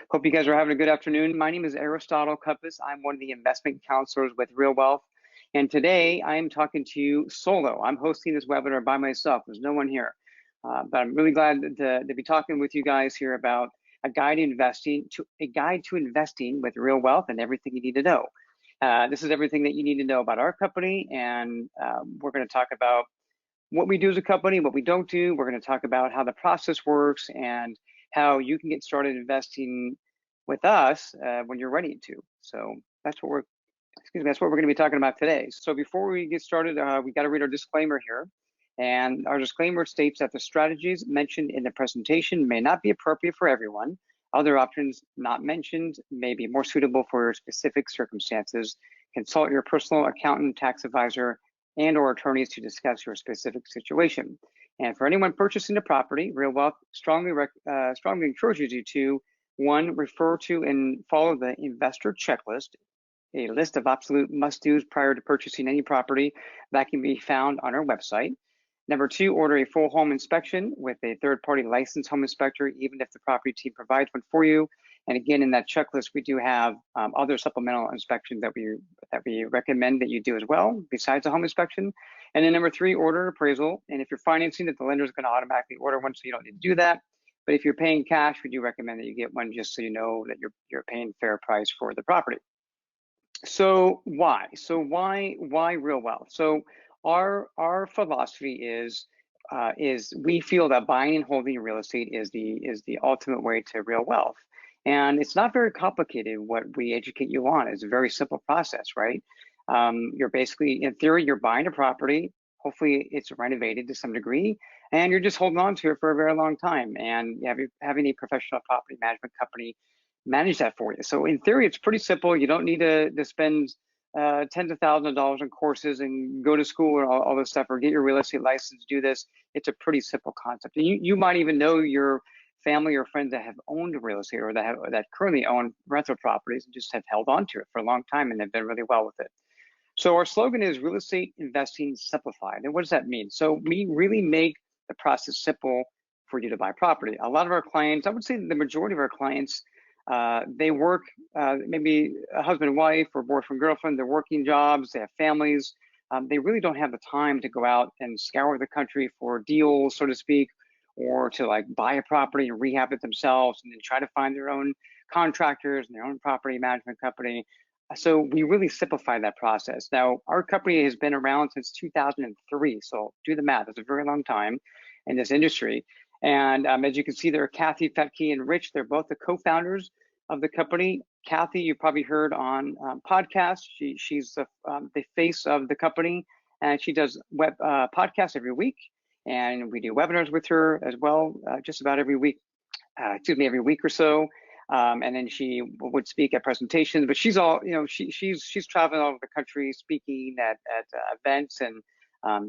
Hope you guys are having a good afternoon. My name is Aristotle Cuppus. I'm one of the investment counselors with RealWealth. And today I am talking to you solo. I'm hosting this webinar by myself. There's no one here. But I'm really glad to be talking with you guys here about a guide to investing with RealWealth and everything you need to know. This is everything that you need to know about our company, and we're going to talk about what we do as a company, what we don't do. We're going to talk about how the process works and how you can get started investing with us when you're ready to. So that's what we're going to be talking about today. So before we get started, we got to read our disclaimer here. And our disclaimer states that the strategies mentioned in the presentation may not be appropriate for everyone. Other options not mentioned may be more suitable for your specific circumstances. Consult your personal accountant, tax advisor, and or attorneys to discuss your specific situation. And for anyone purchasing a property, RealWealth strongly encourages you to, 1, refer to and follow the investor checklist, a list of absolute must-dos prior to purchasing any property that can be found on our website. Number 2, order a full home inspection with a third-party licensed home inspector, even if the property team provides one for you. And again, in that checklist, we do have other supplemental inspections that we recommend that you do as well, besides the home inspection. And then number 3, order an appraisal. And if you're financing it, the lender is going to automatically order one, so you don't need to do that. But if you're paying cash, we do recommend that you get one, just so you know that you're paying fair price for the property. So why? Why RealWealth? So our philosophy is we feel that buying and holding real estate is the ultimate way to real wealth. And it's not very complicated what we educate you on. It's a very simple process, right? You're basically, in theory, you're buying a property. Hopefully it's renovated to some degree, and you're just holding on to it for a very long time. And having a professional property management company manage that for you. So in theory, it's pretty simple. You don't need to spend tens of thousands of dollars in courses and go to school or all this stuff, or get your real estate license, do this. It's a pretty simple concept. And you might even know your family or friends that have owned real estate or that currently own rental properties and just have held on to it for a long time and have done really well with it. So our slogan is real estate investing simplified. And what does that mean? So we really make the process simple for you to buy property. A lot of our clients, I would say the majority of our clients, they work maybe a husband and wife or boyfriend, girlfriend, they're working jobs, they have families. They really don't have the time to go out and scour the country for deals, so to speak, or to like buy a property and rehab it themselves and then try to find their own contractors and their own property management company. So we really simplify that process. Now, our company has been around since 2003. So do the math, it's a very long time in this industry. And as you can see there, Kathy, Fetke, and Rich, they're both the co-founders of the company. Kathy, you probably heard on podcasts. She's the face of the company, and she does web podcasts every week. And we do webinars with her as well, just about every week, every week or so. And then she would speak at presentations, but she's traveling all over the country speaking at events, and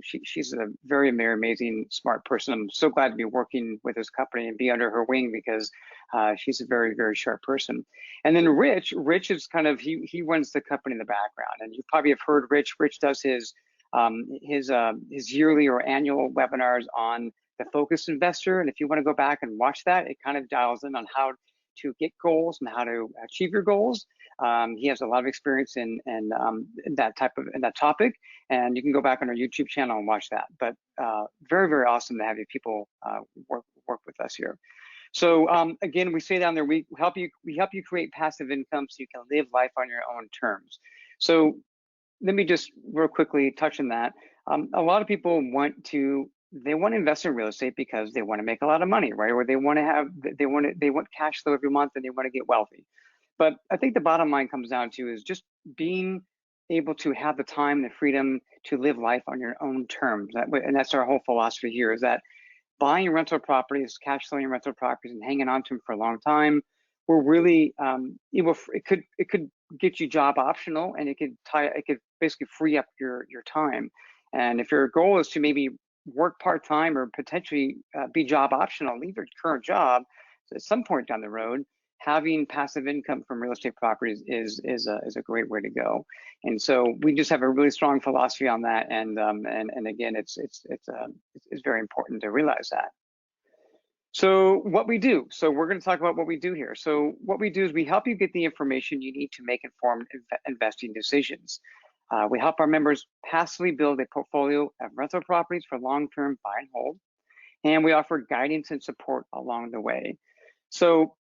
she's a very amazing, smart person. I'm so glad to be working with this company and be under her wing, because she's a very, very sharp person. And then Rich is kind of, he runs the company in the background, and you probably have heard Rich. Rich does his yearly or annual webinars on the focused investor. And if you want to go back and watch that, it kind of dials in on how to get goals and how to achieve your goals. He has a lot of experience in that topic, and you can go back on our YouTube channel and watch that. But very, very awesome to have you people work with us here. So again, we say down there, we help you create passive income so you can live life on your own terms. So let me just real quickly touch on that. A lot of people want to invest in real estate because they want to make a lot of money, right? Or they want cash flow every month, and they want to get wealthy. But I think the bottom line comes down to is just being able to have the time, the freedom to live life on your own terms. And that's our whole philosophy here, is that buying rental properties, cash flowing rental properties, and hanging on to them for a long time, we're really, it could get you job optional, and it could basically free up your time. And if your goal is to maybe work part-time or potentially be job optional, leave your current job, so at some point down the road, having passive income from real estate properties is a great way to go. And so we just have a really strong philosophy on that. And again, it's very important to realize that. So what we do, so we're going to talk about what we do here. So what we do is we help you get the information you need to make informed investing decisions. We help our members passively build a portfolio of rental properties for long-term buy and hold, and we offer guidance and support along the way. So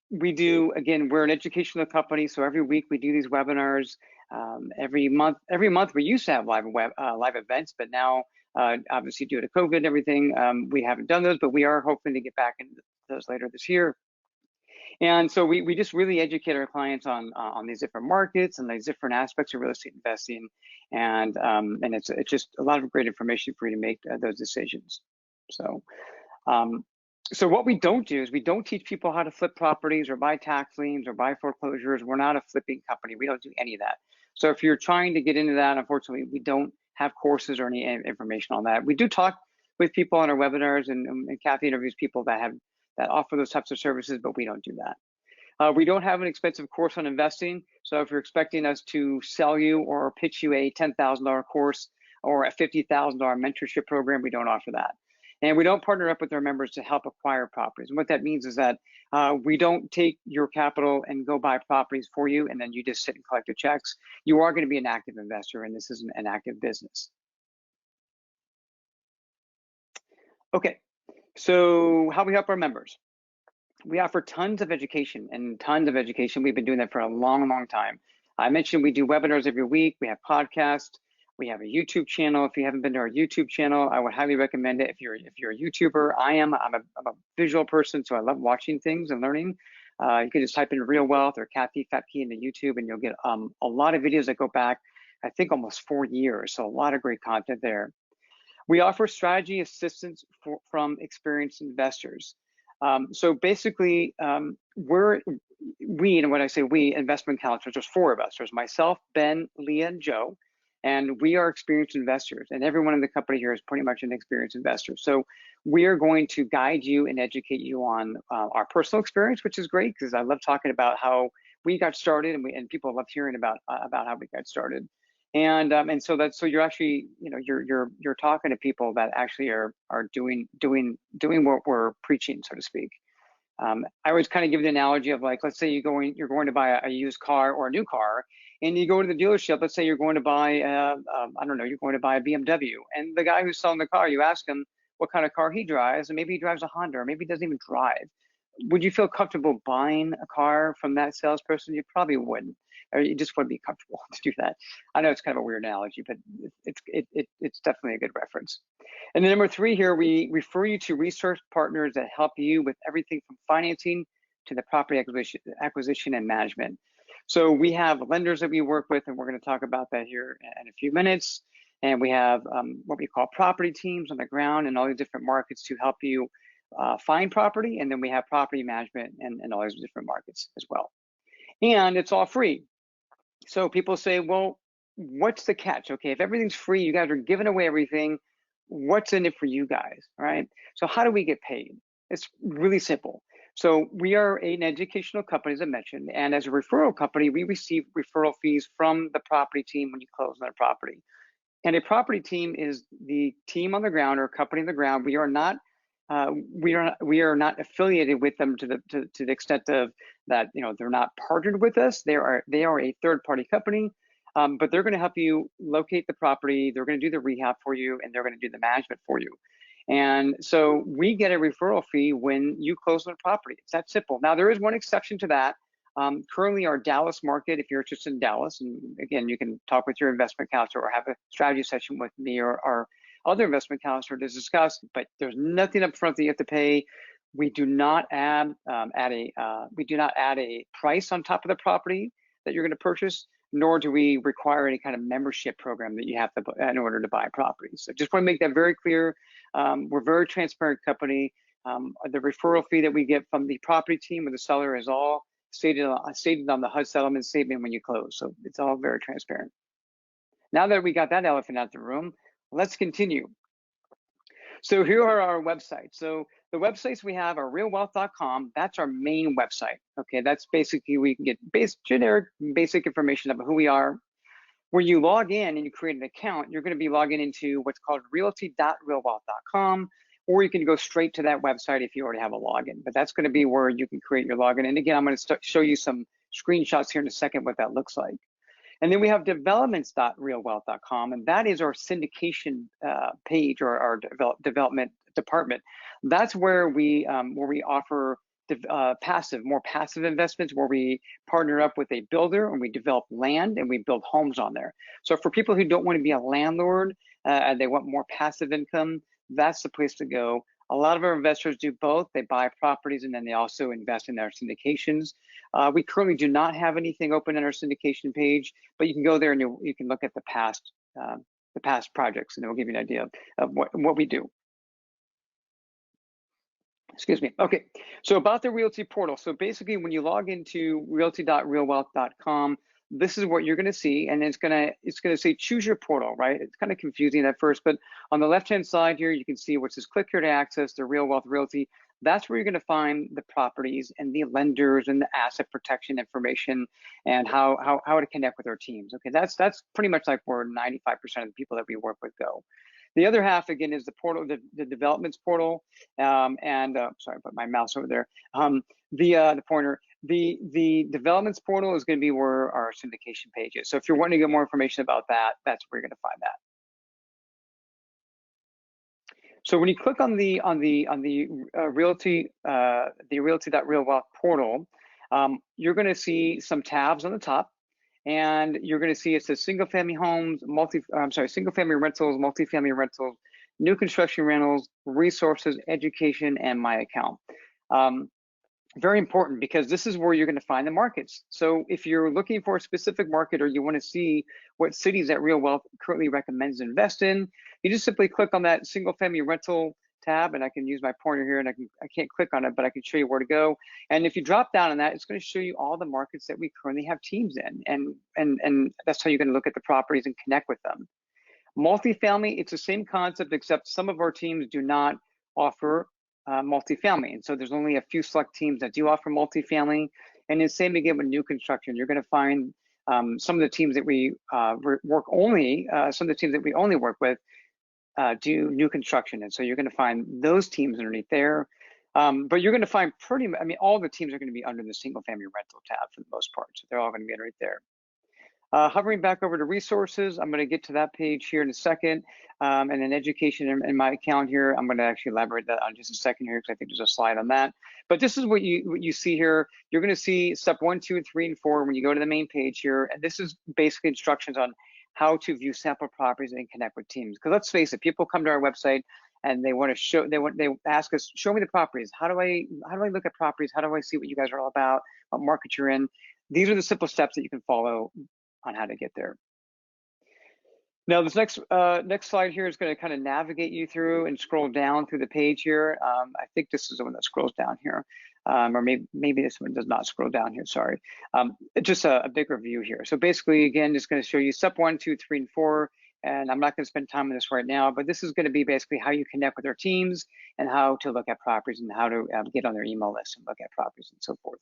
we do, again, we're an educational company, so every week we do these webinars. Every month we used to have live events, but now obviously due to COVID and everything, we haven't done those, but we are hoping to get back into those later this year. And so we just really educate our clients on these different markets and these different aspects of real estate investing, and it's just a lot of great information for you to make those decisions. So what we don't do is we don't teach people how to flip properties or buy tax liens or buy foreclosures. We're not a flipping company. We don't do any of that. So if you're trying to get into that, unfortunately, we don't have courses or any information on that. We do talk with people on our webinars, and Kathy interviews people that offer those types of services, but we don't do that. We don't have an expensive course on investing. So if you're expecting us to sell you or pitch you a $10,000 course or a $50,000 mentorship program, we don't offer that. And we don't partner up with our members to help acquire properties. And what that means is that we don't take your capital and go buy properties for you, and then you just sit and collect the checks. You are going to be an active investor, and this is an active business. Okay, so how we help our members. We offer tons of education and tons of education. We've been doing that for a long, long time. I mentioned we do webinars every week. We have podcasts. We have a YouTube channel. If you haven't been to our YouTube channel, I would highly recommend it. If you're a YouTuber, I'm a visual person, so I love watching things and learning. You can just type in RealWealth or Kathy Fatke into YouTube, and you'll get a lot of videos that go back, I think, almost 4 years. So a lot of great content there. We offer strategy assistance from experienced investors. So basically, and when I say we, investment counselors, there's 4 of us. There's myself, Ben, Leah, and Joe. And we are experienced investors, and everyone in the company here is pretty much an experienced investor. So we are going to guide you and educate you on our personal experience, which is great because I love talking about how we got started, and people love hearing about how we got started. And so you're actually, you're talking to people that actually are doing what we're preaching, so to speak. I always kind of give the analogy of, like, let's say you're going to buy a used car or a new car, and you go to the dealership. Let's say you're going to buy, I don't know, you're going to buy a BMW, and the guy who's selling the car, you ask him what kind of car he drives, and maybe he drives a Honda, or maybe he doesn't even drive. Would you feel comfortable buying a car from that salesperson? You probably wouldn't, or you just wouldn't be comfortable to do that. I know it's kind of a weird analogy, but it's definitely a good reference. And then number 3 here, we refer you to research partners that help you with everything from financing to the property acquisition and management. So we have lenders that we work with, and we're going to talk about that here in a few minutes. And we have what we call property teams on the ground in all these different markets to help you find property. And then we have property management in all these different markets as well. And it's all free. So people say, well, what's the catch? Okay, if everything's free, you guys are giving away everything, what's in it for you guys, right? So how do we get paid? It's really simple. So we are an educational company, as I mentioned, and as a referral company, we receive referral fees from the property team when you close on a property. And a property team is the team on the ground, or a company on the ground. We are not affiliated with them to the extent of that. They're not partnered with us. They are a third-party company, but they're going to help you locate the property. They're going to do the rehab for you, and they're going to do the management for you. And so we get a referral fee when you close on a property. It's that simple. Now, there is one exception to that. Currently, our Dallas market, if you're interested in Dallas, and again, you can talk with your investment counselor or have a strategy session with me or our other investment counselor to discuss, but there's nothing up front that you have to pay. We do not add a price on top of the property that you're going to purchase, nor do we require any kind of membership program that you have to in order to buy properties. So just want to make that very clear. We're a very transparent company. The referral fee that we get from the property team or the seller is all stated on the HUD settlement statement when you close. So it's all very transparent. Now that we got that elephant out of the room, let's continue. So here are our websites. So the websites we have are realwealth.com. That's our main website. Okay, that's basically we can get generic basic information about who we are. When you log in and you create an account, you're going to be logging into what's called realty.realwealth.com, or you can go straight to that website if you already have a login. But that's going to be where you can create your login. And again, I'm going to show you some screenshots here in a second what that looks like. And then we have developments.realwealth.com, and that is our syndication page, or our development department. That's where we offer more passive investments, where we partner up with a builder and we develop land and we build homes on there. So for people who don't want to be a landlord and they want more passive income, that's the place to go. A lot of our investors do both. They buy properties and then they also invest in their syndications. We currently do not have anything open on our syndication page, but you can go there and you can look at the past projects, and it will give you an idea of what we do. Excuse me. Okay, so about the Realty portal. So basically, when you log into realty.realwealth.com, this is what you're going to see, and it's going to say choose your portal, right? It's kind of confusing at first, but on the left-hand side here, you can see what says click here to access the RealWealth Realty. That's where you're going to find the properties and the lenders and the asset protection information and how to connect with our teams. Okay, that's pretty much like where 95% of the people that we work with go. The other half, again, is the portal, the developments portal, sorry, I put my mouse over there. The pointer. The developments portal is going to be where our syndication page is. So if you're wanting to get more information about that, that's where you're going to find that. So when you click on the realty.realwealth portal, you're going to see some tabs on the top, and you're going to see it says single family homes, single family rentals, multifamily rentals, new construction rentals, resources, education, and my account. Very important, because this is where you're going to find the markets. So if you're looking for a specific market, or you want to see what cities that RealWealth currently recommends invest in, you just simply click on that single family rental tab, and I can use my pointer here, and I can't click on it, but I can show you where to go. And if you drop down on that, it's going to show you all the markets that we currently have teams in, and that's how you're going to look at the properties and connect with them. Multifamily, it's the same concept, except some of our teams do not offer multifamily, and so there's only a few select teams that do offer multifamily. And the same again with new construction. You're going to find some of the teams that we some of the teams that we only work with do new construction, and so you're going to find those teams underneath there. But you're going to find all the teams are going to be under the single family rental tab for the most part, so they're all going to be underneath there. Hovering back over to resources, I'm going to get to that page here in a second. And then education in my account here, I'm going to actually elaborate that on just a second here, because I think there's a slide on that. But this is what you see here. You're going to see step 1, 2, 3, and 4 when you go to the main page here. And this is basically instructions on how to view sample properties and connect with teams. Because let's face it, people come to our website and they want to show, they ask us, show me the properties. How do I look at properties? How do I see what you guys are all about? What market you're in? These are the simple steps that you can follow on how to get there. Now, this next slide here is going to kind of navigate you through and scroll down through the page here. I think this is the one that scrolls down here, or maybe this one does not scroll down here. Sorry, just a bigger view here. So basically, again, just going to show you step 1, 2, 3, and 4. And I'm not going to spend time on this right now, but this is going to be basically how you connect with our teams and how to look at properties and how to get on their email list and look at properties and so forth.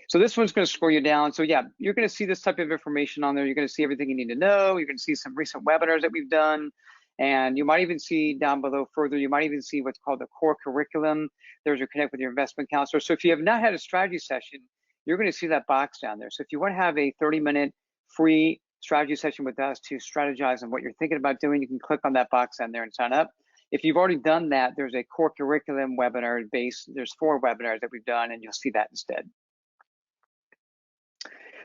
So this one's going to scroll you down. So yeah, you're going to see this type of information on there. You're going to see everything you need to know. You're going to see some recent webinars that we've done. And you might even see down below further, you might even see what's called the core curriculum. There's your connect with your investment counselor. So if you have not had a strategy session, you're going to see that box down there. So if you want to have a 30-minute free strategy session with us to strategize on what you're thinking about doing, you can click on that box down there and sign up. If you've already done that, there's a core curriculum webinar base. There's 4 webinars that we've done, and you'll see that instead.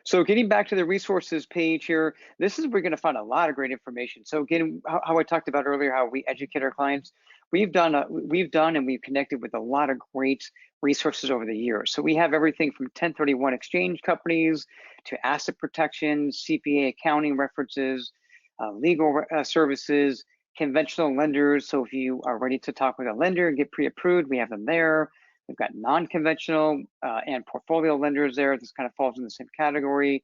So getting back to the resources page here, this is where you're going to find a lot of great information. So again, how I talked about earlier, how we educate our clients, we've done and we've connected with a lot of great resources over the years. So we have everything from 1031 exchange companies to asset protection, CPA accounting references, legal services, conventional lenders. So if you are ready to talk with a lender and get pre-approved, we have them there. We've got non-conventional and portfolio lenders there. This kind of falls in the same category.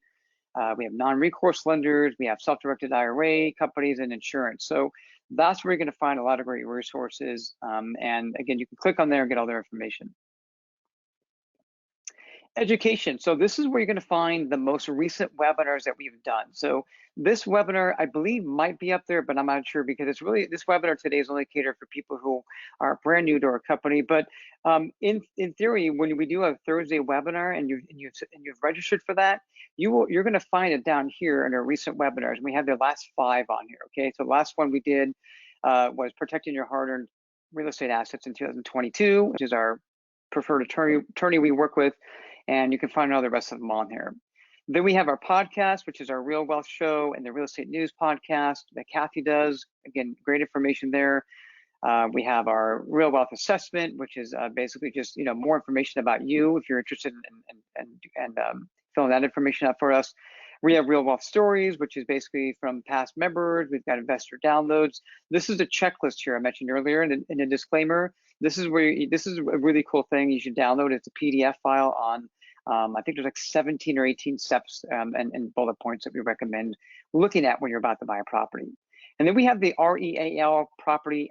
We have non-recourse lenders. We have self-directed IRA companies and insurance. So that's where you're going to find a lot of great resources. And again, you can click on there and get all their information. Education. So this is where you're going to find the most recent webinars that we've done. So this webinar, I believe, might be up there, but I'm not sure because it's really, this webinar today is only catered for people who are brand new to our company. But in theory, when we do a Thursday webinar and you've registered for that, you're going to find it down here in our recent webinars. We have the last 5 on here. Okay, so the last one we did was protecting your hard-earned real estate assets in 2022, which is our preferred attorney we work with. And you can find all the rest of them on here. Then we have our podcast, which is our Real Wealth show and the Real Estate News podcast that Kathy does. Again, great information there. We have our Real Wealth assessment, which is basically just more information about you if you're interested in filling that information out for us. We have Real Wealth Stories, which is basically from past members. We've got investor downloads. This is the checklist here I mentioned earlier in a disclaimer. This is a really cool thing you should download. It's a PDF file on, I think there's like 17 or 18 steps and bullet points that we recommend looking at when you're about to buy a property. And then we have the REAL property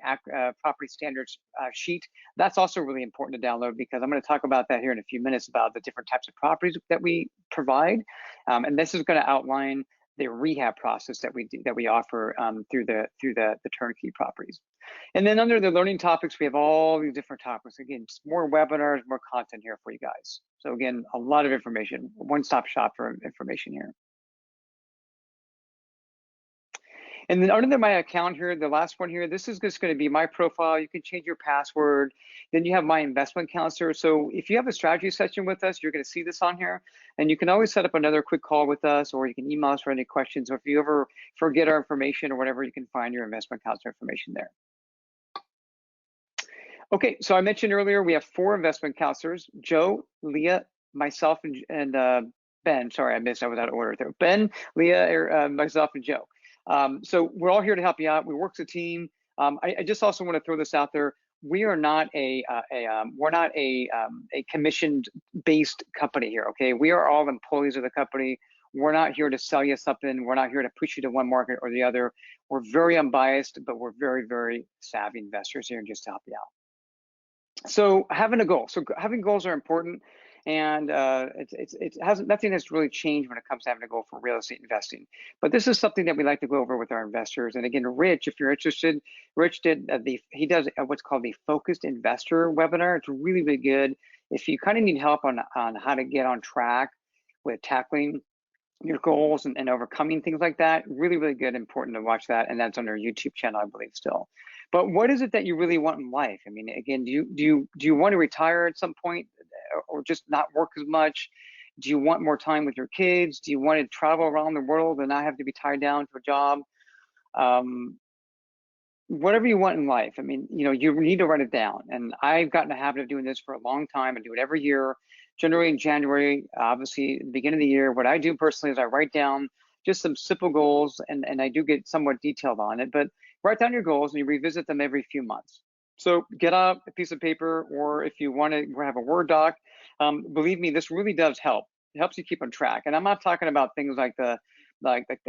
standards sheet. That's also really important to download because I'm going to talk about that here in a few minutes about the different types of properties that we provide. And this is going to outline the rehab process that we offer through the turnkey properties. And then under the learning topics, we have all these different topics. Again, more webinars, more content here for you guys. So again, a lot of information, one-stop shop for information here. And then under my account here, the last one here, this is just going to be my profile. You can change your password. Then you have my investment counselor. So if you have a strategy session with us, you're going to see this on here. And you can always set up another quick call with us, or you can email us for any questions. Or if you ever forget our information or whatever, you can find your investment counselor information there. Okay, so I mentioned earlier, we have 4 investment counselors: Joe, Leah, myself, and Ben. Sorry, I missed that without order there. Ben, Leah, myself, and Joe. So we're all here to help you out. We work as a team. I just also want to throw this out there. We are not a commission-based company here. Okay, we are all employees of the company. We're not here to sell you something. We're not here to push you to one market or the other. We're very unbiased, but we're very, very savvy investors here just to help you out. So having a goal. So having goals are important. And nothing has really changed when it comes to having a goal for real estate investing. But this is something that we like to go over with our investors. And again, Rich, if you're interested, Rich did he does what's called the Focused Investor webinar. It's really, really good. If you kind of need help on how to get on track with tackling your goals and overcoming things like that, really, really good, important to watch that. And that's on our YouTube channel, I believe, still. But what is it that you really want in life? I mean, again, do you want to retire at some point or just not work as much? Do you want more time with your kids? Do you want to travel around the world and not have to be tied down to a job? Whatever you want in life. I mean, you need to write it down. And I've gotten a habit of doing this for a long time. I do it every year, generally in January, obviously at the beginning of the year. What I do personally is I write down just some simple goals, and I do get somewhat detailed on it, but write down your goals and you revisit them every few months. So get out a piece of paper, or if you want to have a Word doc, believe me, this really does help. It helps you keep on track. And I'm not talking about things like the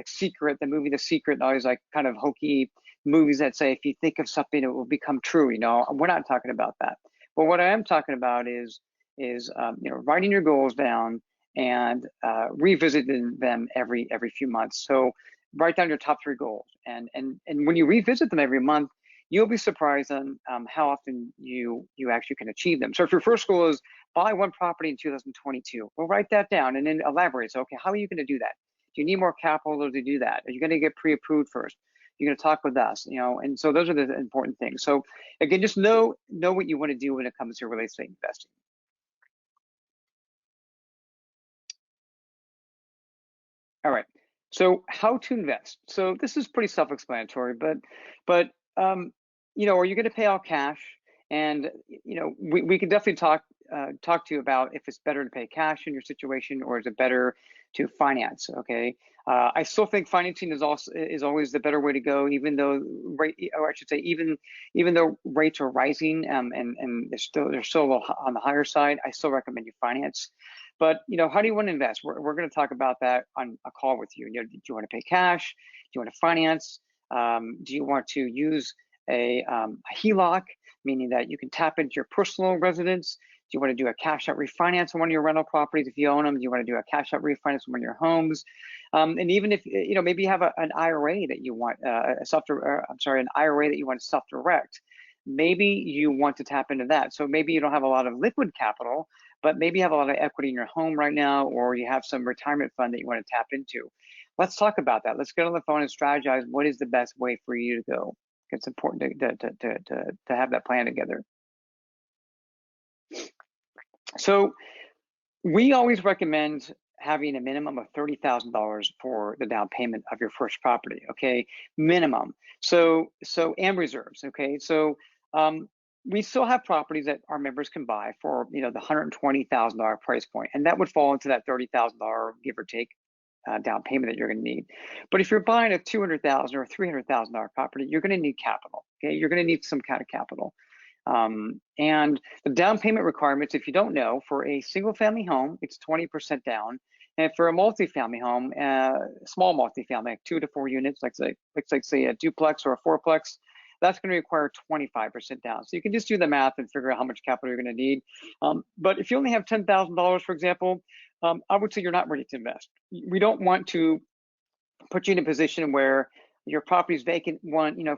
Secret, the movie The Secret, and all these like kind of hokey movies that say if you think of something, it will become true. We're not talking about that. But what I am talking about is writing your goals down and revisiting them every few months. So write down your top 3 goals, and when you revisit them every month, you'll be surprised on how often you actually can achieve them. So if your first goal is buy 1 property in 2022, well, write that down and then elaborate. So, okay, how are you going to do that? Do you need more capital to do that? Are you going to get pre-approved first? You're going to talk with us, and so those are the important things. So again, just know what you want to do when it comes to real estate investing. All right. So how to invest. So this is pretty self-explanatory, but are you going to pay all cash? And we can definitely talk to you about if it's better to pay cash in your situation, or is it better to finance? Okay. I still think financing is always the better way to go, even though even though rates are rising and they're still a little on the higher side, I still recommend you finance. But how do you want to invest? We're going to talk about that on a call with you. Do you want to pay cash? Do you want to finance? Do you want to use a HELOC, meaning that you can tap into your personal residence? you want to do a cash out refinance on one of your rental properties if you own them? Do you want to do a cash out refinance on one of your homes? And even if, maybe you have an IRA that you want, an IRA that you want to self-direct. Maybe you want to tap into that. So maybe you don't have a lot of liquid capital, but maybe you have a lot of equity in your home right now, or you have some retirement fund that you want to tap into. Let's talk about that. Let's get on the phone and strategize what is the best way for you to go. It's important to have that plan together. So we always recommend having a minimum of $30,000 for the down payment of your first property, okay? Minimum. So and reserves, okay? So we still have properties that our members can buy for, the $120,000 price point, and that would fall into that $30,000 give or take down payment that you're going to need. But if you're buying a $200,000 or $300,000 property, you're going to need capital, okay? You're going to need some kind of capital. And the down payment requirements, if you don't know, for a single family home, it's 20% down. And for a multifamily home, small multifamily, like 2 to 4 units, like say a duplex or a fourplex, that's going to require 25% down. So you can just do the math and figure out how much capital you're going to need. But if you only have $10,000, for example, I would say you're not ready to invest. We don't want to put you in a position where your property is vacant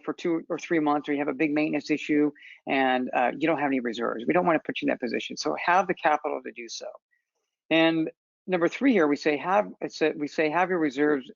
for 2 or 3 months, or you have a big maintenance issue and you don't have any reserves. We don't want to put you in that position. So have the capital to do so. And number 3 here, we say have your reserves.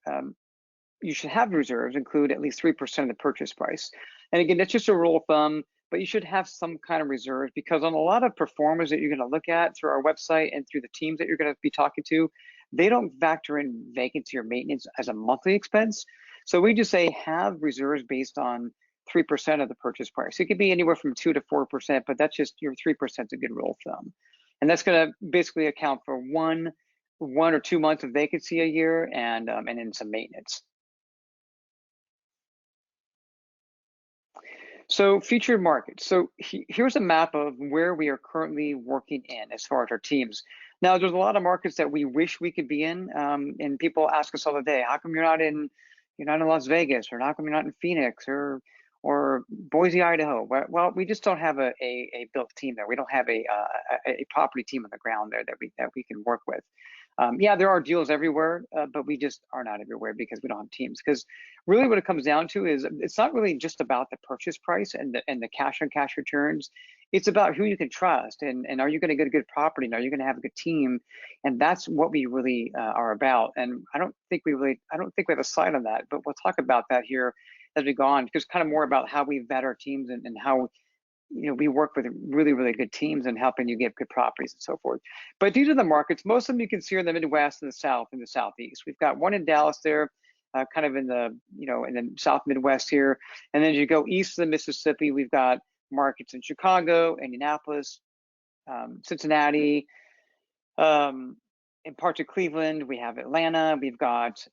You should have reserves include at least 3% of the purchase price. And again, that's just a rule of thumb, but you should have some kind of reserves, because on a lot of performers that you're going to look at through our website and through the teams that you're going to be talking to, they don't factor in vacancy or maintenance as a monthly expense. So we just say have reserves based on 3% of the purchase price. It could be anywhere from 2 to 4%, but that's just your 3% is a good rule of thumb. And that's going to basically account for one or 2 months of vacancy a year and then some maintenance. So featured markets. So here's a map of where we are currently working in as far as our teams. Now, there's a lot of markets that we wish we could be in, and people ask us all the day, how come you're not in Las Vegas, or how come you're not in Phoenix or Boise, Idaho? Well, we just don't have a built team there. We don't have a property team on the ground there that we can work with. Yeah, there are deals everywhere, but we just are not everywhere because we don't have teams. Because really what it comes down to is it's not really just about the purchase price and the cash on cash returns. It's about who you can trust, and are you going to get a good property, and are you going to have a good team? And that's what we really are about. And I don't think we have a slide on that, but we'll talk about that here as we go on, because kind of more about how we vet our teams and how we work with really, really good teams and helping you get good properties and so forth. But these are the markets. Most of them you can see are in the Midwest and the South and the Southeast. We've got one in Dallas there, kind of in the, in the South Midwest here. And then as you go east of the Mississippi, we've got markets in Chicago, Indianapolis, Cincinnati, in parts of Cleveland. We have Atlanta, we've got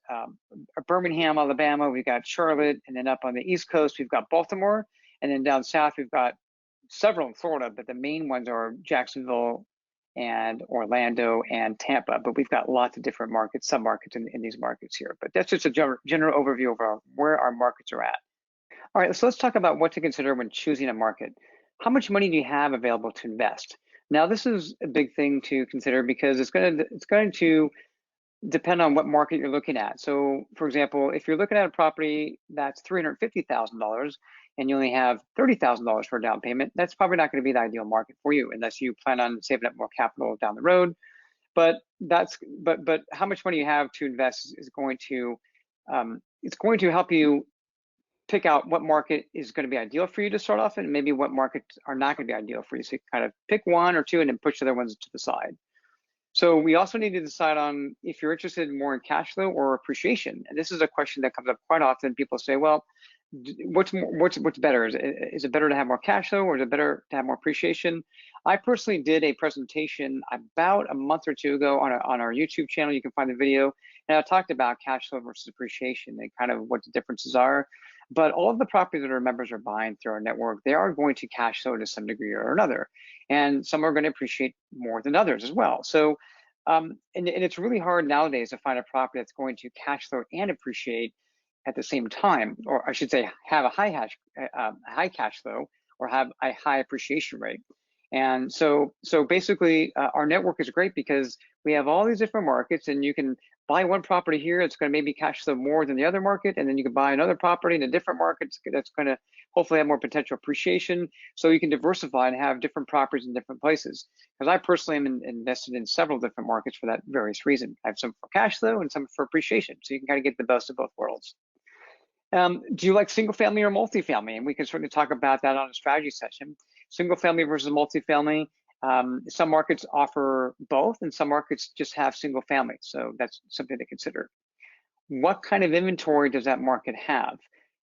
Birmingham, Alabama, we've got Charlotte, and then up on the East Coast, we've got Baltimore. And then down south, we've got several in Florida, but the main ones are Jacksonville and Orlando and Tampa. But we've got lots of different markets, sub-markets in these markets here. But that's just a general overview of where our markets are at. All right, so let's talk about what to consider when choosing a market. How much money do you have available to invest? Now, this is a big thing to consider because it's going to depend on what market you're looking at. So, for example, if you're looking at a property that's $350,000 and you only have $30,000 for a down payment, that's probably not going to be the ideal market for you unless you plan on saving up more capital down the road. But how much money you have to invest is going to help you pick out what market is going to be ideal for you to start off, and maybe what markets are not going to be ideal for you. So you kind of pick one or two and then push the other ones to the side. So we also need to decide on if you're interested more in cash flow or appreciation. And this is a question that comes up quite often. People say, well, what's better? Is it better to have more cash flow, or is it better to have more appreciation? I personally did a presentation about a month or two ago on our YouTube channel. You can find the video, and I talked about cash flow versus appreciation and kind of what the differences are. But all of the properties that our members are buying through our network, they are going to cash flow to some degree or another. And some are going to appreciate more than others as well. So, and it's really hard nowadays to find a property that's going to cash flow and appreciate at the same time, or I should say have a high cash flow or have a high appreciation rate. And so basically, our network is great because we have all these different markets, and you can buy one property here, it's going to maybe cash flow more than the other market, and then you can buy another property in a different market that's going to hopefully have more potential appreciation. So you can diversify and have different properties in different places. Because I personally am invested in several different markets for that various reason. I have some for cash flow and some for appreciation. So you can kind of get the best of both worlds. Do you like single family or multifamily? And we can certainly talk about that on a strategy session. Single family versus multifamily. Some markets offer both, and some markets just have single family. So that's something to consider. What kind of inventory does that market have?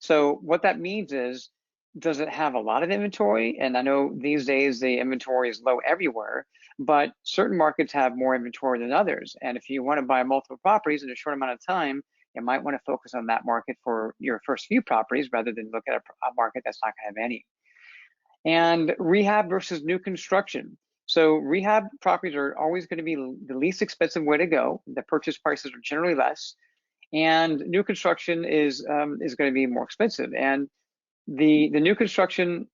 So what that means is, does it have a lot of inventory? And I know these days the inventory is low everywhere, but certain markets have more inventory than others. And if you want to buy multiple properties in a short amount of time, you might want to focus on that market for your first few properties rather than look at a market that's not going to have any. And rehab versus new construction. So rehab properties are always going to be the least expensive way to go. The purchase prices are generally less, and new construction is going to be more expensive. And the new construction,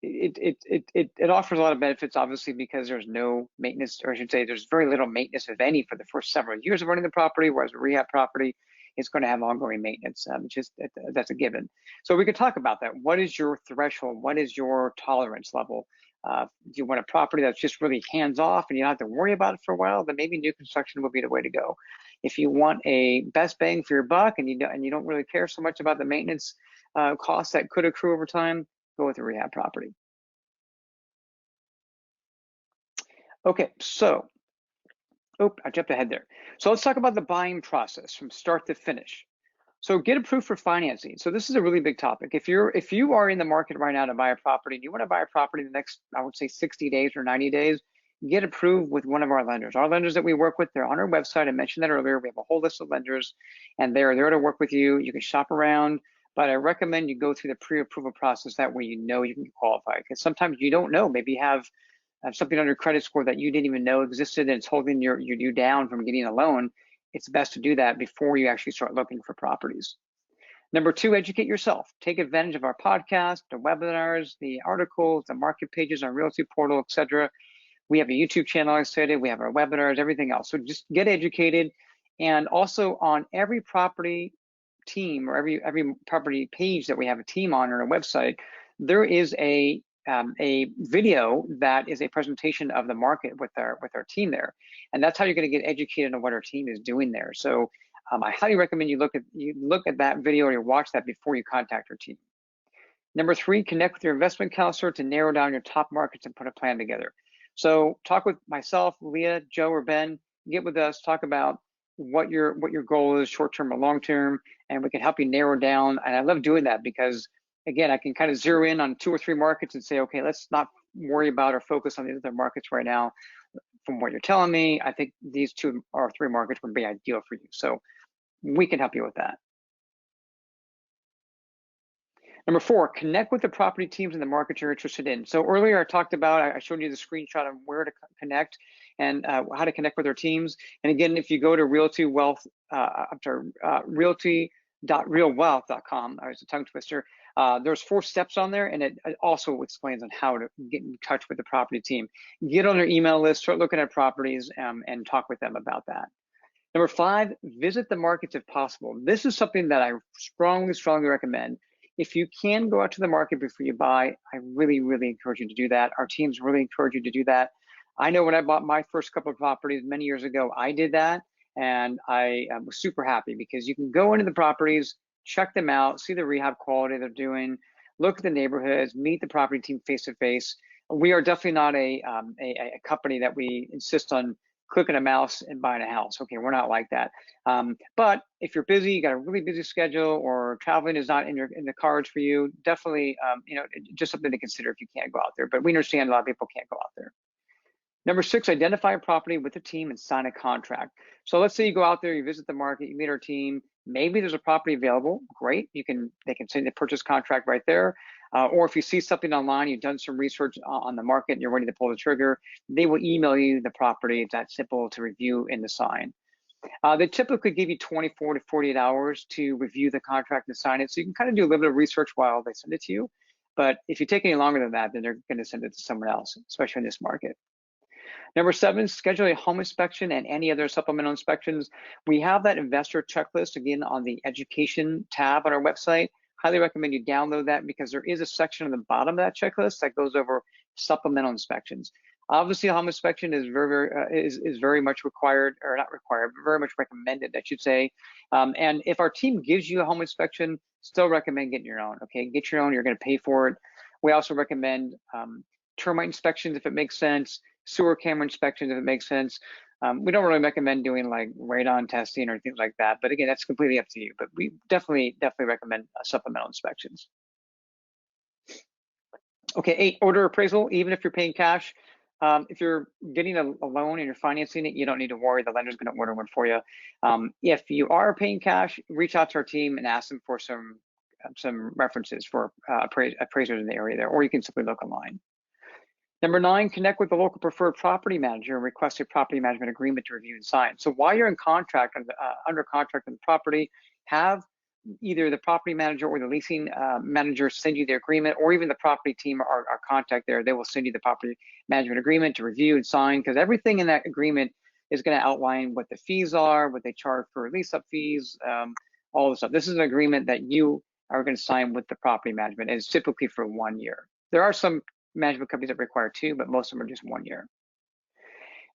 it offers a lot of benefits, obviously, because there's no maintenance, or I should say there's very little maintenance, if any, for the first several years of running the property, whereas a rehab property is going to have ongoing maintenance, that's a given. So we could talk about that. What is your threshold? What is your tolerance level? Do you want a property that's just really hands-off and you don't have to worry about it for a while? Then maybe new construction would be the way to go. If you want a best bang for your buck and you don't really care so much about the maintenance costs that could accrue over time, go with a rehab property. Okay, so, I jumped ahead there. So let's talk about the buying process from start to finish. So get approved for financing. So this is a really big topic. If you are in the market right now to buy a property, and you want to buy a property in the next, I would say 60 days or 90 days, get approved with one of our lenders. Our lenders that we work with, they're on our website. I mentioned that earlier. We have a whole list of lenders, and they're there to work with you. You can shop around, but I recommend you go through the pre-approval process. That way you know you can qualify, because sometimes you don't know. Maybe you have something on your credit score that you didn't even know existed, and it's holding you down from getting a loan. It's best to do that before you actually start looking for properties. Number two, educate yourself. Take advantage of our podcast, the webinars, the articles, the market pages, our realty portal, etc. We have a YouTube channel, I stated. We have our webinars, everything else. So just get educated. And also on every property team, or every property page that we have a team on our website, there is a video that is a presentation of the market with our team there, and that's how you're going to get educated on what our team is doing there. So I highly recommend you look at that video, or you watch that before you contact our team. Number three, connect with your investment counselor to narrow down your top markets and put a plan together. So talk with myself, Leah, Joe, or Ben. Get with us, talk about what your goal is, short-term or long-term, and we can help you narrow down. And I love doing that because, again, I can kind of zero in on 2 or 3 markets and say, okay, let's not worry about or focus on the other markets right now. From what you're telling me, I think these 2 or 3 markets would be ideal for you. So we can help you with that. Number 4, connect with the property teams in the market you're interested in. So earlier I talked about, I showed you the screenshot of where to connect and how to connect with our teams. And again, if you go to realty.realwealth.com, I was a tongue twister, there's 4 steps on there, and it also explains on how to get in touch with the property team. Get on their email list, start looking at properties, and talk with them about that. Number 5, visit the markets if possible. This is something that I strongly recommend. If you can go out to the market before you buy, I really encourage you to do that. Our teams really encourage you to do that. I know when I bought my first couple of properties many years ago, I did that, and I was super happy because you can go into the properties, check them out, see the rehab quality they're doing, look at the neighborhoods, meet the property team face to face. We are definitely not a company that we insist on clicking a mouse and buying a house. Okay, we're not like that. But if you're busy, you got a really busy schedule, or traveling is not in the cards for you, definitely, just something to consider if you can't go out there. But we understand a lot of people can't go out there. Number 6, identify a property with the team and sign a contract. So let's say you go out there, you visit the market, you meet our team. Maybe there's a property available. Great, they can send the purchase contract right there. Or if you see something online, you've done some research on the market and you're ready to pull the trigger, they will email you the property. It's that simple to review and to sign. They typically give you 24 to 48 hours to review the contract and sign it. So you can kind of do a little bit of research while they send it to you. But if you take any longer than that, then they're going to send it to someone else, especially in this market. Number 7, schedule a home inspection and any other supplemental inspections. We have that investor checklist again on the education tab on our website. Highly recommend you download that because there is a section on the bottom of that checklist that goes over supplemental inspections. Obviously, a home inspection is very much required, or not required, but very much recommended, I should say. And if our team gives you a home inspection, still recommend getting your own. Okay, get your own. You're going to pay for it. We also recommend termite inspections if it makes sense, sewer camera inspections if it makes sense. We don't really recommend doing like radon testing or things like that, but again, that's completely up to you. But we definitely recommend supplemental inspections. Okay, 8, order appraisal, even if you're paying cash. If you're getting a loan and you're financing it, you don't need to worry. The lender's going to order one for you. If you are paying cash, reach out to our team and ask them for some references for appraisers in the area there, or you can simply look online. Number 9, connect with the local preferred property manager and request a property management agreement to review and sign. So while you're in contract, under contract on the property, have either the property manager or the leasing manager send you the agreement, or even the property team or our contact there. They will send you the property management agreement to review and sign, because everything in that agreement is going to outline what the fees are, what they charge for lease-up fees, all this stuff. This is an agreement that you are going to sign with the property management, and it's typically for 1 year. There are some management companies that require 2, but most of them are just 1 year.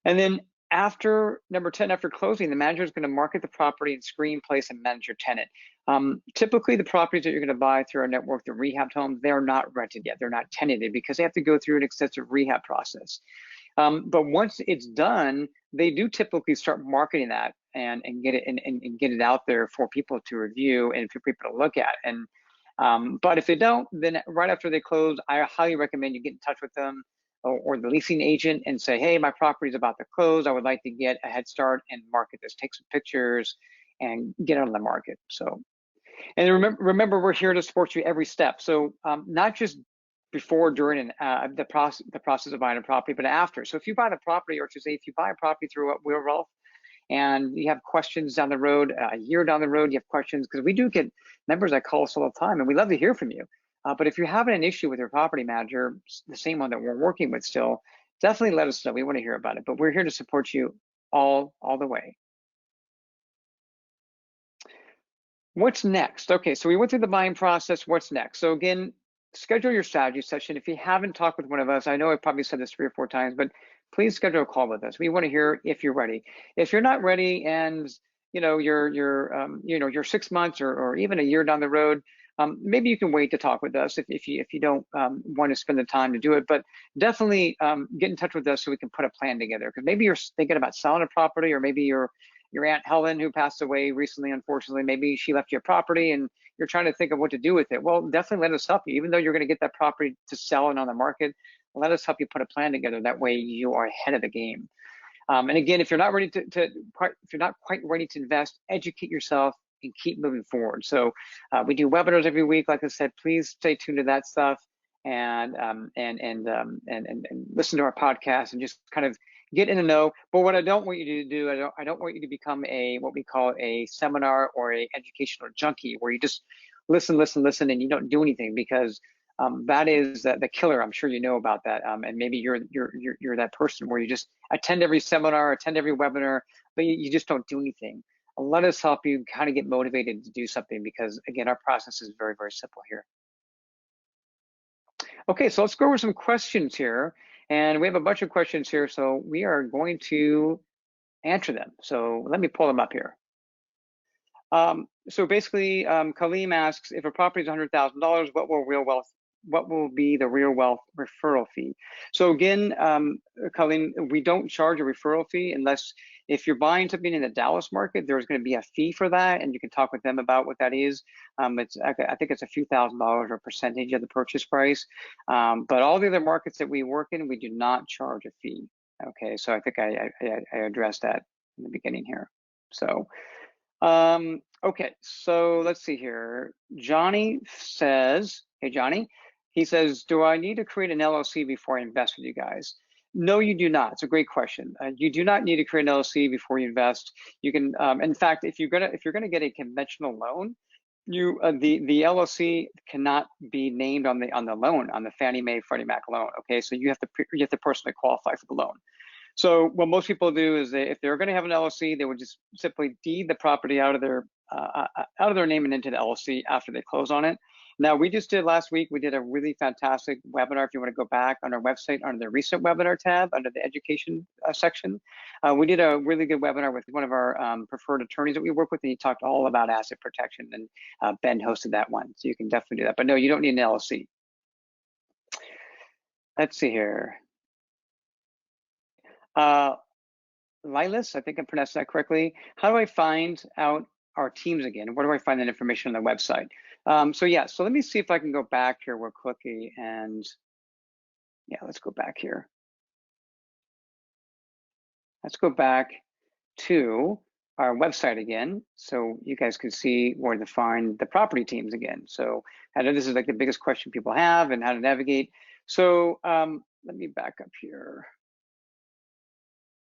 And then after number 10, after closing, the manager is going to market the property and screen, place, and manage your tenant. Typically, the properties that you're going to buy through our network, the rehab homes, they're not rented yet. They're not tenanted because they have to go through an extensive rehab process. But once it's done, they do typically start marketing that and get it and get it out there for people to review and for people to look at. And but if they don't, then right after they close, I highly recommend you get in touch with them or the leasing agent and say, hey, my property is about to close. I would like to get a head start and market this. Take some pictures and get it on the market. So, and remember, we're here to support you every step. So not just before, during, and the process of buying a property, but after. So if you buy the property, or to say if you buy a property through RealWealth, and you have questions down the road, a year down the road, you have questions, because we do get members that call us all the time, and we love to hear from you. But if you're having an issue with your property manager, the same one that we're working with still, definitely let us know. We want to hear about it, but we're here to support you all the way. What's next? Okay, so we went through the buying process. What's next? So again, schedule your strategy session. If you haven't talked with one of us, I know I probably said this 3 or 4 times, but please schedule a call with us. We want to hear if you're ready. If you're not ready, and you're 6 months or even a year down the road, maybe you can wait to talk with us if you don't want to spend the time to do it. But definitely get in touch with us so we can put a plan together. Because maybe you're thinking about selling a property, or maybe your Aunt Helen, who passed away recently, unfortunately, maybe she left you a property and you're trying to think of what to do with it. Well, definitely let us help you. Even though you're going to get that property to sell and on the market, let us help you put a plan together. That way you are ahead of the game. And again, if you're not ready if you're not quite ready to invest, educate yourself and keep moving forward. So we do webinars every week. Like I said, please stay tuned to that stuff and listen to our podcast and just kind of get in the know. But what I don't want you to do, I don't want you to become what we call a seminar or a educational junkie, where you just listen, and you don't do anything, because that is the killer. I'm sure you know about that. And maybe you're that person where you just attend every seminar, attend every webinar, but you just don't do anything. Let us help you kind of get motivated to do something, because again, our process is very, very simple here. Okay, so let's go over some questions here. And we have a bunch of questions here, so we are going to answer them. So let me pull them up here. So basically, Kaleem asks, if a property is $100,000, what will be the RealWealth referral fee? So again, Kaleem, we don't charge a referral fee unless, if you're buying something in the Dallas market, there's going to be a fee for that, and you can talk with them about what that is. I think it's a few $1,000 or a percentage of the purchase price. But all the other markets that we work in, we do not charge a fee. Okay, so I think I addressed that in the beginning here. So, okay, so let's see here. Johnny says, hey Johnny, he says, do I need to create an LLC before I invest with you guys? No, you do not. It's a great question. You do not need to create an LLC before you invest. You can, in fact, if you're gonna get a conventional loan, The LLC cannot be named on the loan, on the Fannie Mae Freddie Mac loan. Okay, so you have to personally qualify for the loan. So what most people do is if they're going to have an LLC, they would just simply deed the property out of their name and into the LLC after they close on it. Now, we just did last week, we did a really fantastic webinar. If you want to go back on our website, under the recent webinar tab, under the education section, we did a really good webinar with one of our preferred attorneys that we work with, and he talked all about asset protection, and Ben hosted that one. So you can definitely do that. But no, you don't need an LLC. Let's see here. Lilas, I think I pronounced that correctly. How do I find out our teams again? Where do I find that information on the website? So let me see if I can go back here real quickly, and yeah, let's go back here. Let's go back to our website again, so you guys can see where to find the property teams again. So I know this is like the biggest question people have, and how to navigate. So let me back up here.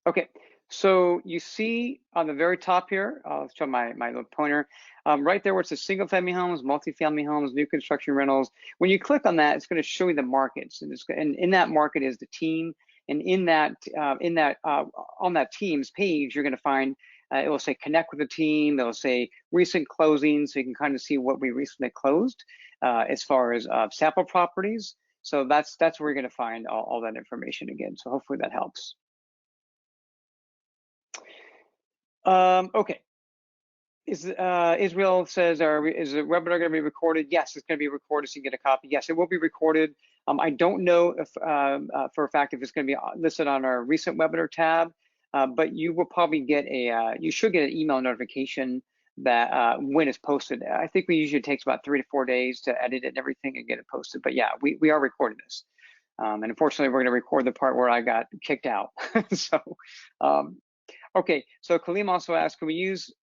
Okay, so you see on the very top here, I'll show my little pointer, right there where it says single family homes, multifamily homes, new construction rentals. When you click on that, it's going to show you the markets, and in that market is the team, and on that team's page, you're going to find it will say connect with the team. It'll say recent closings, so you can kind of see what we recently closed as far as sample properties. So that's where you're going to find all that information again. So hopefully that helps. Okay. Israel says, is the webinar going to be recorded? Yes, it's going to be recorded, so you can get a copy. Yes, it will be recorded. I don't know if for a fact if it's going to be listed on our recent webinar tab, but you will probably get you should get an email notification that when it's posted. I think we usually takes about 3 to 4 days to edit it and everything and get it posted. But yeah, we are recording this. And unfortunately, we're going to record the part where I got kicked out. So. Okay, so Kaleem also asked, can we use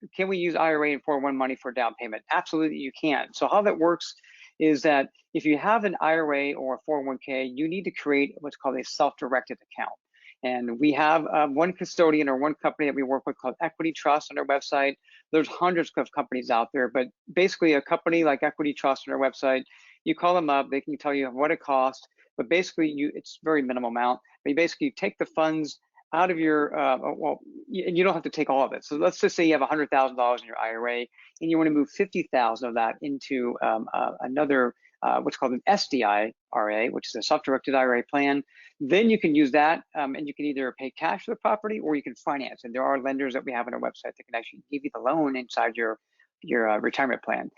IRA and 401 money for down payment? Absolutely, you can. So how that works is that if you have an IRA or a 401k, you need to create what's called a self-directed account. And we have one custodian or one company that we work with called Equity Trust on our website. There's hundreds of companies out there, but basically a company like Equity Trust on our website, you call them up, they can tell you what it costs, but basically it's very minimal amount. But you basically take the funds out of your, you don't have to take all of it. So let's just say you have $100,000 in your IRA and you want to move 50,000 of that into another, what's called an SDI-RA, which is a self-directed IRA plan. Then you can use that and you can either pay cash for the property or you can finance. And there are lenders that we have on our website that can actually give you the loan inside your retirement plan.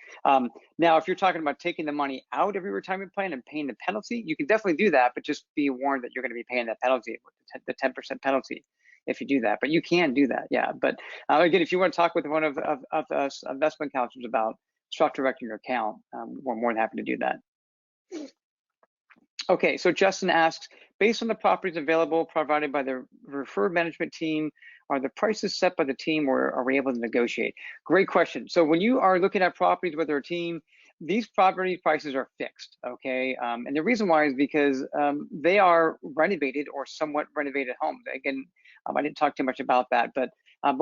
Now, if you're talking about taking the money out of your retirement plan and paying the penalty, you can definitely do that, but just be warned that you're going to be paying that penalty, the 10% penalty, if you do that. But you can do that, yeah. But again, if you want to talk with one of us investment counselors about self-directing your account, we're more than happy to do that. Okay, so Justin asks, based on the properties available provided by the referred management team, are the prices set by the team or are we able to negotiate? Great question. So when you are looking at properties with our team, these property prices are fixed, okay? And the reason why is because they are renovated or somewhat renovated homes. Again, I didn't talk too much about that, but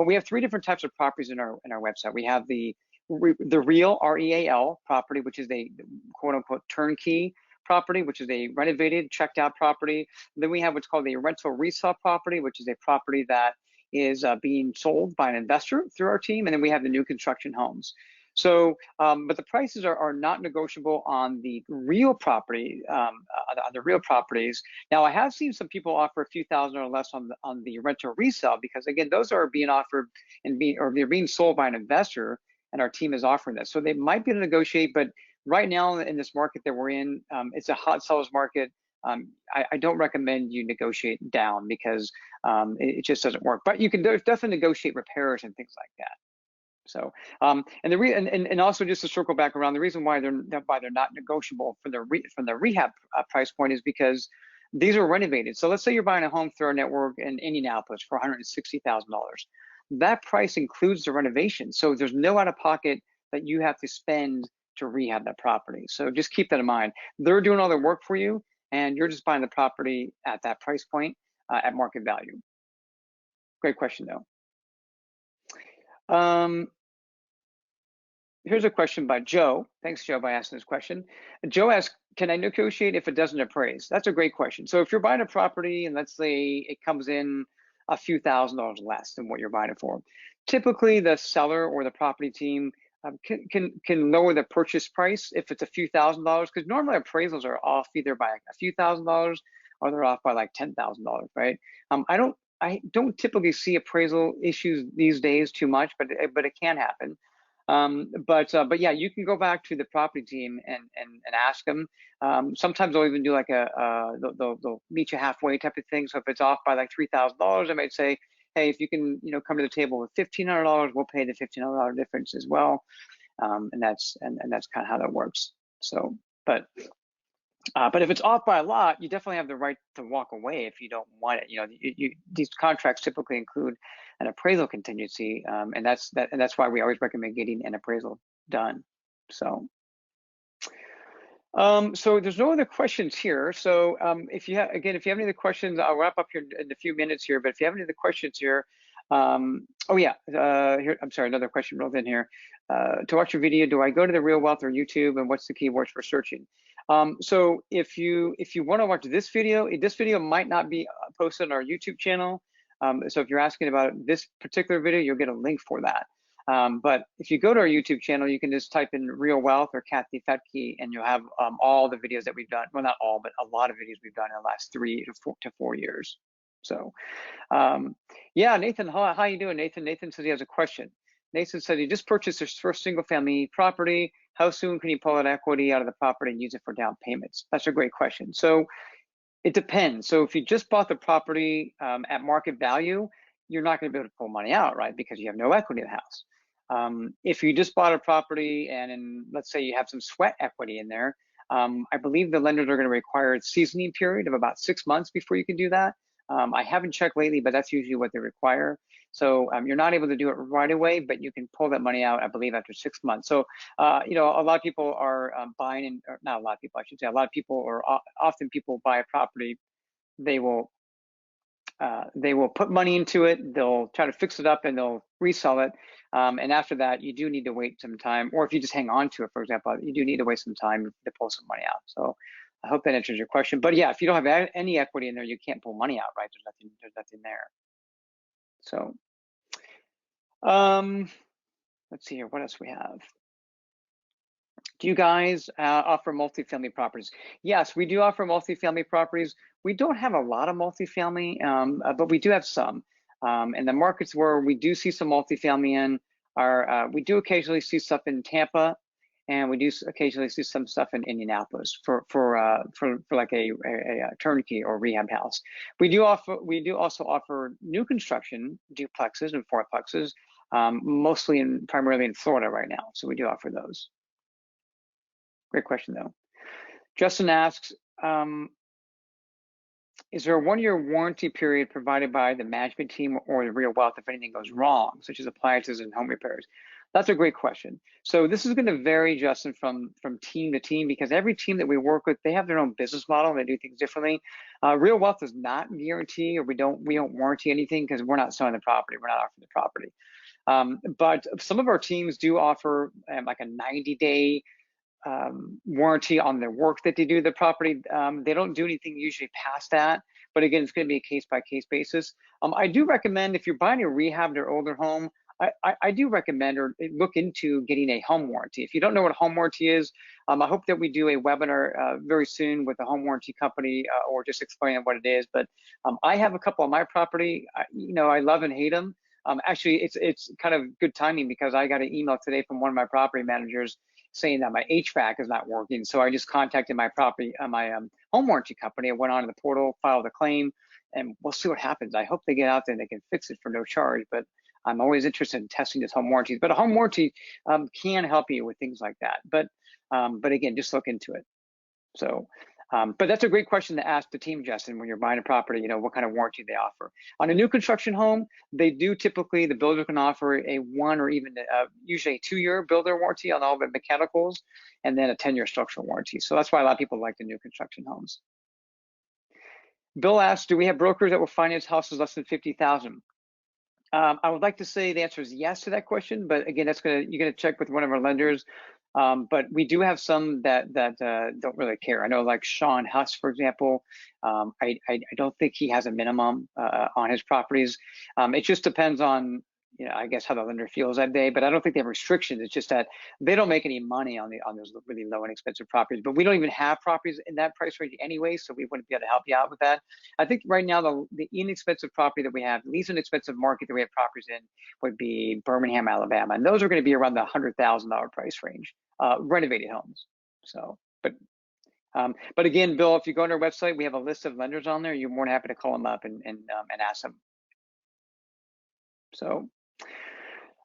we have 3 different types of properties in our website. We have the real, REAL property, which is a quote unquote turnkey property, which is a renovated, checked out property. Then we have what's called a rental resale property, which is a property that is being sold by an investor through our team. And then we have the new construction homes. So, but the prices are not negotiable on the real property, on the real properties. Now, I have seen some people offer a few thousand or less on the rental resale because again, those are being offered and they're being sold by an investor, and our team is offering this. So they might be able to negotiate, but right now in this market that we're in, it's a hot seller's market. I don't recommend you negotiate down because it just doesn't work. But you can definitely negotiate repairs and things like that. So, and also just to circle back around, the reason why they're not negotiable from the rehab price point is because these are renovated. So let's say you're buying a home through our network in Indianapolis for $160,000. That price includes the renovation. So there's no out of pocket that you have to spend to rehab that property. So just keep that in mind. They're doing all the work for you, and you're just buying the property at that price point at market value. Great question, though. here's a question by Joe. Thanks, Joe, by asking this question. Joe asks, can I negotiate if it doesn't appraise? That's a great question. So if you're buying a property and let's say it comes in a few $1,000s less than what you're buying it for, typically the seller or the property team can lower the purchase price if it's a few $1,000s, because normally appraisals are off either by a few $1,000s or they're off by like $10,000, right? I don't typically see appraisal issues these days too much, but it can happen. But yeah, you can go back to the property team and ask them. Sometimes they'll even do like they'll meet you halfway type of thing. So if it's off by like $3,000, I might say, hey, if you can come to the table with $1,500, we'll pay the $1,500 difference as well. And that's kind of how that works. So, but if it's off by a lot, you definitely have the right to walk away if you don't want it. These contracts typically include an appraisal contingency, and that's why we always recommend getting an appraisal done. So, so there's no other questions here. So if you have any other questions, I'll wrap up here in a few minutes here. But if you have any other questions here, oh yeah, here, I'm sorry, another question rolled in here. To watch your video, do I go to the RealWealth or YouTube, and what's the keywords for searching? So if you want to watch this video might not be posted on our YouTube channel. So if you're asking about this particular video, you'll get a link for that. But if you go to our YouTube channel, you can just type in RealWealth or Kathy Fetke, and you'll have all the videos that we've done. Well, not all, but a lot of videos we've done in the last 3 to 4 years. So, yeah, Nathan, how you doing, Nathan? Nathan says he has a question. Nathan said he just purchased his first single-family property. How soon can he pull that equity out of the property and use it for down payments? That's a great question. So it depends. So if you just bought the property at market value, you're not going to be able to pull money out, right? Because you have no equity in the house. If you just bought a property and let's say you have some sweat equity in there, I believe the lenders are going to require a seasoning period of about 6 months before you can do that. I haven't checked lately, but that's usually what they require. So you're not able to do it right away, but you can pull that money out, I believe, after 6 months. So, a lot of people are buying, or not a lot of people, I should say, a lot of people, or often people buy a property, they will put money into it, they'll try to fix it up, and they'll resell it. And after that, you do need to wait some time, or if you just hang on to it, for example, you do need to wait some time to pull some money out. So I hope that answers your question. But yeah, if you don't have any equity in there, you can't pull money out, right? There's nothing there. So, let's see here, what else we have. Do you guys offer multifamily properties? Yes, we do offer multifamily properties. We don't have a lot of multifamily, but we do have some. And the markets where we do see some multifamily in are, we do occasionally see stuff in Tampa, and we do occasionally see some stuff in Indianapolis for like a turnkey or rehab house. We do also offer new construction duplexes and fourplexes, primarily in Florida right now. So we do offer those. Great question though. Justin asks, is there a 1-year warranty period provided by the management team or the RealWealth if anything goes wrong, such as appliances and home repairs? That's a great question. So this is going to vary, Justin, from team to team, because every team that we work with, they have their own business model and they do things differently. RealWealth does not guarantee, or we don't warranty anything, because we're not selling the property, we're not offering the property. But some of our teams do offer like a 90-day warranty on the work that they do to the property. They don't do anything usually past that, but again, it's going to be a case-by-case basis. I do recommend, if you're buying a rehabbed or older home, I do recommend or look into getting a home warranty. If you don't know what a home warranty is, I hope that we do a webinar very soon with a home warranty company, or just explaining what it is. But I have a couple on my property. I love and hate them. Actually, it's kind of good timing, because I got an email today from one of my property managers saying that my HVAC is not working. So I just contacted my home warranty company. I went on to the portal, filed a claim, and we'll see what happens. I hope they get out there and they can fix it for no charge. But I'm always interested in testing this home warranties. But a home warranty can help you with things like that. But again, just look into it. So. But that's a great question to ask the team, Justin, when you're buying a property, what kind of warranty they offer. On a new construction home, they do typically, the builder can offer a 1 or even usually a 2-year builder warranty on all the mechanicals, and then a 10-year structural warranty. So that's why a lot of people like the new construction homes. Bill asks, do we have brokers that will finance houses less than $50,000? I would like to say the answer is yes to that question, but again, you're gonna check with one of our lenders. But we do have some that don't really care. I know, like Sean Huss, for example. I don't think he has a minimum on his properties. It just depends on, I guess, how the lender feels that day. But I don't think they have restrictions. It's just that they don't make any money on those really low and expensive properties. But we don't even have properties in that price range anyway, so we wouldn't be able to help you out with that. I think right now the inexpensive property that we have, the least inexpensive market that we have properties in, would be Birmingham, Alabama, and those are going to be around the $100,000 price range, renovated homes. So, but again, Bill, if you go on our website, we have a list of lenders on there. You're more than happy to call them up and ask them. So,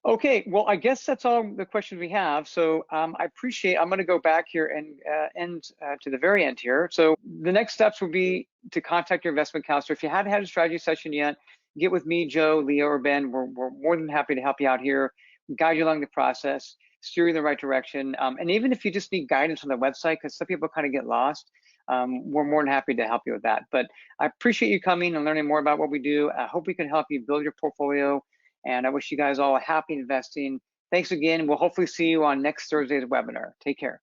okay, well, I guess that's all the questions we have. So I'm going to go back here and end to the very end here. So the next steps will be to contact your investment counselor. If you haven't had a strategy session yet, get with me, Joe, Leo, or Ben. We're more than happy to help you out here, guide you along the process, steer you in the right direction. And even if you just need guidance on the website, because some people kind of get lost, we're more than happy to help you with that. But I appreciate you coming and learning more about what we do. I hope we can help you build your portfolio. And I wish you guys all happy investing. Thanks again. We'll hopefully see you on next Thursday's webinar. Take care.